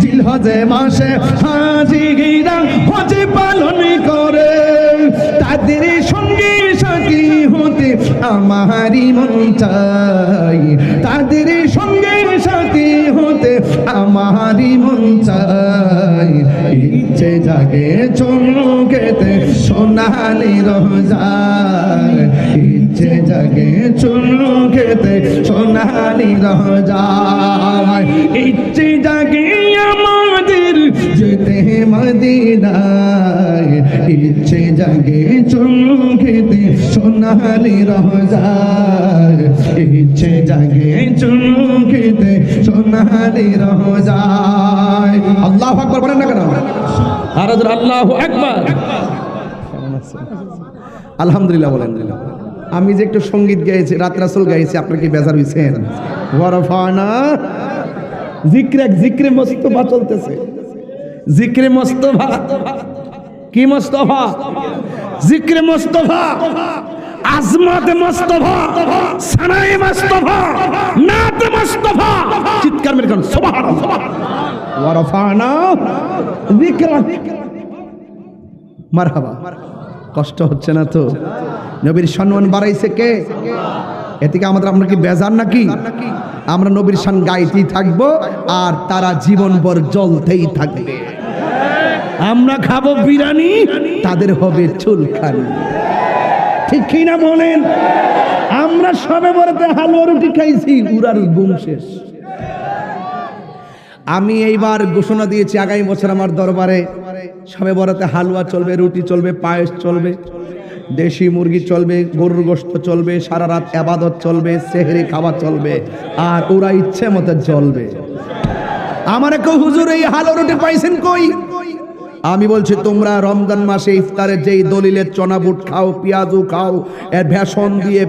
জিলহজ মাসে হাজিরা হজ পালন করে তাদের সঙ্গে সাথী হতে আমারই মন চাই তাদের সঙ্গে সাথী হতে আমারই মন চাই ইচ্ছে জাগে চুমুকেতে সোনালি রোজায় ইচ্ছে জাগে চুমুকেতে সোনালি রোজায় ইচ্ছে জাগে আমাদের যেতে মদিনায় ইচ্ছে জাগে চুমুকেতে সোনালি রোজায় ইচ্ছে জাগে চুমুকেতে সোনালি রোজায় আল্লাহু আকবার বলেন না কেন আর আল্লাহু আকবার আলহামদুলিল্লাহ বলেন আমি যে একটু সঙ্গীত গাইছি রাত রাসূল গাইছি আপনারা কি বেজার হইছেন ওয়ারফানা জিক্রে মুস্তাফা চলতেছে জিক্রে মুস্তাফা কি মুস্তাফা জিক্রে মুস্তাফা আজমত মুস্তাফা সানায়ে মুস্তাফা নাত মুস্তাফা চিৎকার মেরে কোন সুবহানাল্লাহ ওয়ারফানা যিকরাক মারহাবা কষ্ট হচ্ছে না তো নবীর সম্মান বাড়াইছে কে এদিকে আমরা কি বেজার নাকি আমরা নবীর শান গাইতেই থাকবো আর তারা জীবনভর জ্বলতেই থাকবে আমরা খাবো বিরিয়ানি তাদের হবে চুলকানি ঠিক কি না বলেন আমরা সবে বরাতে হালুয়া রুটি খাইছি উড়ার ঘুম শেষ আমি এইবার ঘোষণা দিয়েছি আগামী বছর আমার দরবারে সবে বরাতে হালুয়া চলবে রুটি চলবে পায়েস চলবে দেশি মুরগি চলবে গরুর গোশত চলবে সারা রাত ইবাদত চলবে সেহরি খাওয়া চলবে আর ওরা ইচ্ছে মতো চলবে আমারে কো হুজুর এই হালুয়া রুটি পাইছেন কই আমি বলছি তোমরা রমজান মাসে ইফতারে যেই দলিলের চনা বুট খাও পেঁয়াজু খাও এর ভেষণ দিয়ে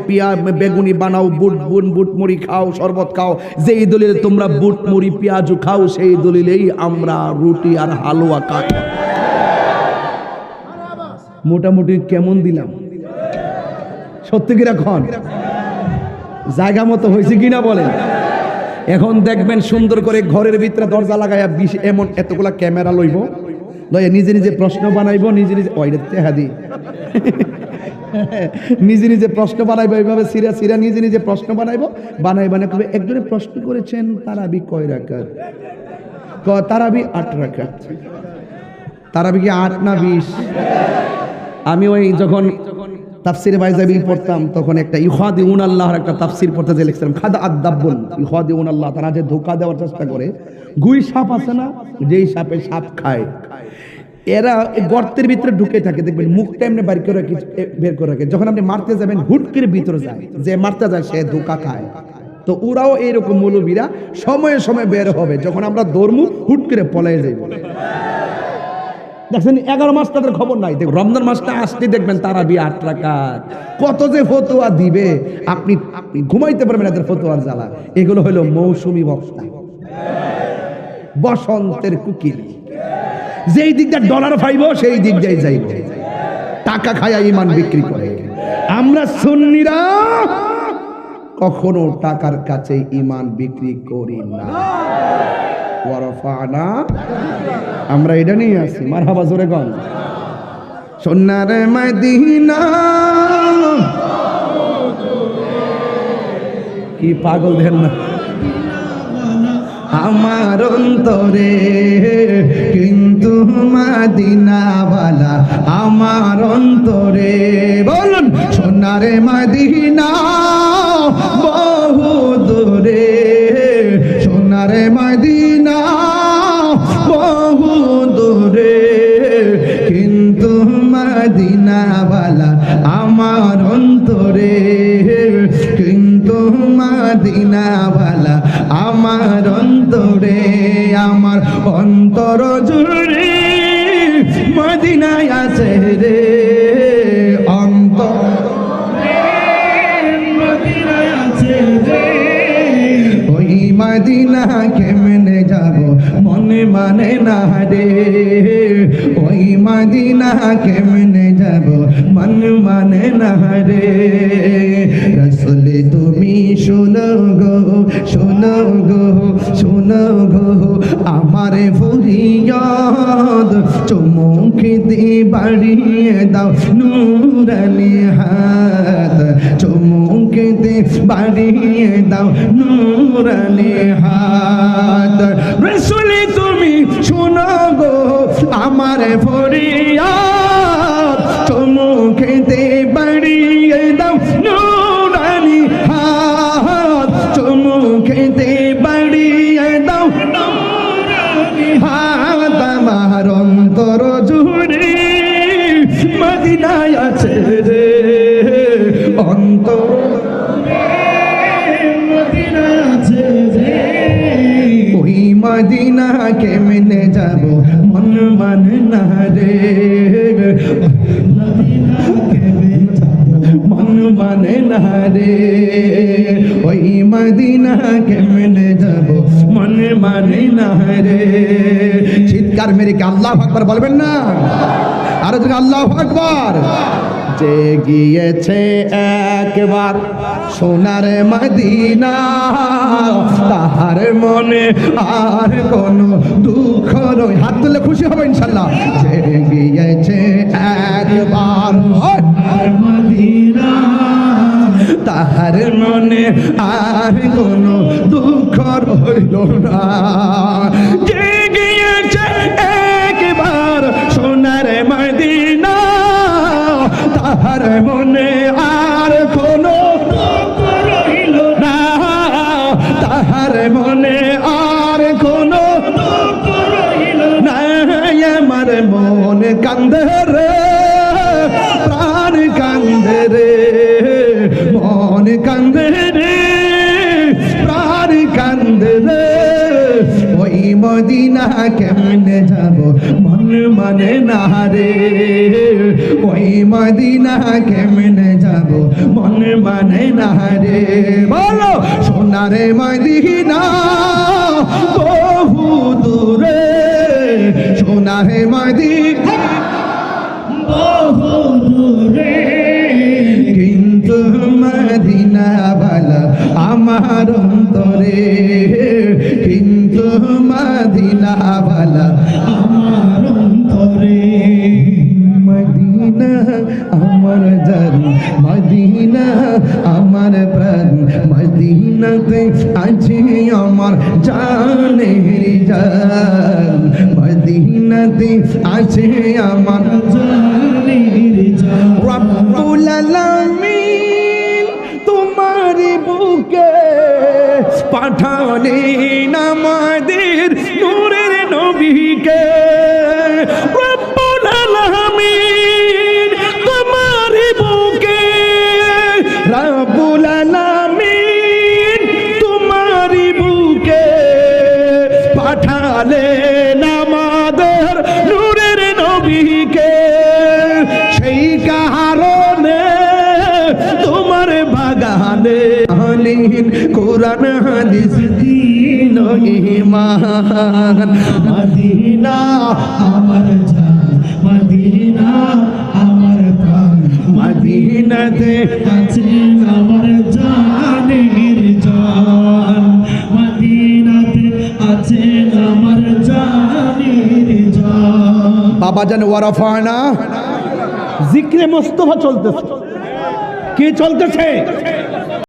বেগুনি বানাও বুট মুড়ি খাও শরবত খাও যেই দলিলে তোমরা বুট মুড়ি পেঁয়াজু খাও সেই দলিলেই আমরা রুটি আর হালুয়া খাই মোটামুটি কেমন দিলাম সত্যি কি রাখন জায়গা মতো হয়েছে কিনা বলেন এখন দেখবেন সুন্দর করে ঘরের ভিতরে দরজা লাগাইয়া এমন এতগুলা ক্যামেরা লইব লয়ে নিজে নিজে প্রশ্ন বানাইবো, নিজে নিজে ওইটা তেহাদি নিজে নিজে প্রশ্ন বানাইবো, এইভাবে সিরা সিরা নিজে নিজে প্রশ্ন বানাইবো, বানাই কবে একজনে প্রশ্ন করেছেন তারাবি কয় রাকাত? তারাবি 8 রাকাত। তারাবি কি 8 না 20? আমি ওই যখন তাফসিরে বাইজাবিল পড়তাম তখন একটা ইউখাদিউন আল্লাহর একটা তাফসির পড়তে যে লিখছিলাম, খাদা আদ-দাব্বুল ইউখাদিউন আল্লাহ, তারা যে ধোঁকা দেওয়ার চেষ্টা করে। গুই সাপ আছে না, যেই সাপে সাপ খায়, এরা গর্তের ভিতরে ঢুকে থাকে, দেখবেন মুখটা এমনি বের করে রাখে, যখন আপনি মারতে যাবেন হুট করে ভিতরে যায়, যে মারতে যায় সে ধোঁকা খায়। তো ওরাও এইরকম মৌলবীরা সময়ে সময়ে বের হবে, যখন আমরা দৌড়মু হুট করে পলায় যাইব। দেখছেন 11 মাস তাদের খবর নাই, দেখ রমজান মাসটা আসতে দেখবেন তারাবি 8 রাকাত, কত যে ফতোয়া দিবে আপনি ঘুমাইতে পারবেন এদের ফতোয়ার জ্বালা। এগুলো হলো মৌসুমী বক্তা, বসন্তের কুকিল, যেই দিক দিয়ে ডলার পাইব সেই দিক দিয়ে যাইব, টাকা খায়া ইমান বিক্রি করে। আমরা সুন্নিরা কখনো টাকার কাছে ইমান বিক্রি করি না। ওয়ারফানা, আমরা এটা নিয়ে আসি। মারহাবা, জোরে গন। সোনার মদিনা, কি পাগল দেন না আমার অন্তরে, কিন্তু মদিনাওয়ালা আমার অন্তরে। বলুন সোনার মদিনা বহু দূরে, সোনার মদিনা বহু দূরে, কিন্তু মদিনাওয়ালা আমার অন্তরে, কিন্তু মদিনাওয়ালা আমার অন্তরে। আমার অন্তর জুড়ে মদিনায় আছে রে, অন্তর মদিনায় আছে রে। ওই মদিনা কেমনে যাব মনে মানে না রে, ওই মদিনা কেমনে যাব মন মানে না রে। রাসূল তুমি শোনো গো, শোনো গো, শোনো গো আমার ফরিয়াদ, চুমুক দিয়ে বাড়িয়ে দাও নূরানি হাত, চুমুক দিয়ে বাড়িয়ে দাও নূরানি হাত। রাসূল তুমি শোনো গো আমার ফরিয়াদ, চুমুক দিয়ে বাড়িয়ে দাও নূরানি হাত, চুমুক দিয়ে বাড়িয়ে দাও নূরানি হাত। আমার অন্তর জুড়ে মদিনায় আছে রে, অন্তর মদিনায় আছে রে। ওই মদিনা কেমনে যাব মন মানে না রে, মদিনা কেমনে যাব মন মানে না রে। ওই মদিনা কেমনে যাব মন মানে না রে। চিৎকার মেরে কি আল্লাহু আকবার বলবেন না? আর যদি আল্লাহু আকবার। যে গিয়েছে একবার সোনার মদিনা, তাহার মনে আর কোনো দুঃখ নয়। হাত তুলে খুশি হবে ইনশাআল্লাহ। যে গিয়েছে একবার মদিনা, তাহার মনে আর কোনো দুঃখ রইল না। যে গিয়েছে একবার সোনার মদিনা, তাহার মনে আর কোনো দুঃখ রইল না, তাহার মনে আর কোনো দুঃখ রইল না। আমার মন কান্দে রে, প্রাণ কান্দে রে, মন কান্দে রে, প্রাণ কান্দে রে। ওই মদিনা কেমনে যাব মন মানে না রে, ওই মদিনা কেমনে যাব মন মানে না রে। বলো সোনার মদিনা বহু দূরে, সোনার মদিনা বহু দূরে, কিন্তু মদিনাওয়ালা আমার অন্তরে, কিন্তু মদিনাওয়ালা আমার অন্তরে। আমার প্রাণ মদিনাতে আছে আমার জানের জান মদিনাতে আছে আমার জানের জান রব্বুল আলামিন তোমার বুকে পাঠালেন আমাদের নূরের নবীকে রব্বুল আলামিন তোমার বুকে রব্বুল আলামিন তোমার বুকে পাঠালেন আমাদের নূরের নবীকে সেই কারণে তোমার বাগানে আলেন কোরআন হাদিস দিন ঈমান মদিনা আমার জান মদিনা আমার প্রাণ মদিনাতে আছে আমার জানের জান মদিনাতে আছে আমার জানের জান বাবা জান ওয়ারাফানা জিক্রে মুস্তাফা চলতেছে কি চলতেছে